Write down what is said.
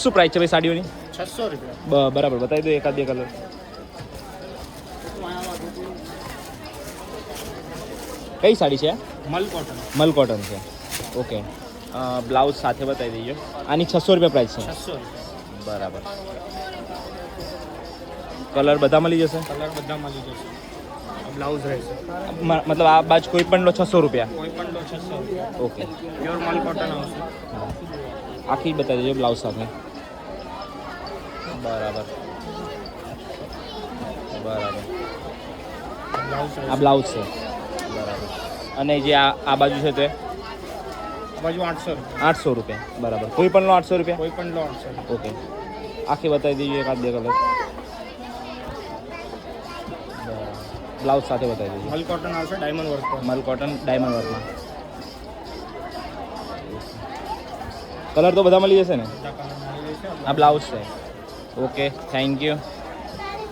શું પ્રાઇસ છે ભાઈ સાડીઓની? 600 રૂપિયા. બરાબર, બતાવી દો એકાદ બે કલર. કઈ સાડી છે? મલ કોટન. મલ કોટન છે. ઓકે, બ્લાઉઝ સાથે બતાવી દઈએ. આની 600 રૂપિયા પ્રાઇસ છે. 600 રૂપિયા. બરાબર. કલર બધા મળી જશે? કલર બધા મળી જશે. બ્લાઉઝ રહેશે. મતલબ આ બાજુ કોઈ પણ લો 600 રૂપિયા? કોઈ પણ લો 600 રૂપિયા. ઓકે, પ્યોર મલ કોટન આવશે. આખી બતાવી દેજો બ્લાઉઝ સાથે. બરાબર બરાબર. બ્લાઉઝ આ બ્લાઉઝ છે. બરાબર. અને જે આ બાજુ છે તે બાજુ 800 રૂપિયા. 800 રૂપિયા. બરાબર. કોઈ પણ લો 800 રૂપિયા? કોઈ પણ લો 800 રૂપિયા. ઓકે, આખી બતાવી દઈએ એકાદ બે કલર. બ્લાઉઝ સાથે બતાવી દઈએ. મલ કોટન આવશે ડાયમંડ વર્ક પર. મલ કોટન ડાયમંડ વર્કમાં. કલર તો બધા મળી જશે ને? બધા કલર મળી જશે. આ બ્લાઉઝ છે. Okay, thank you.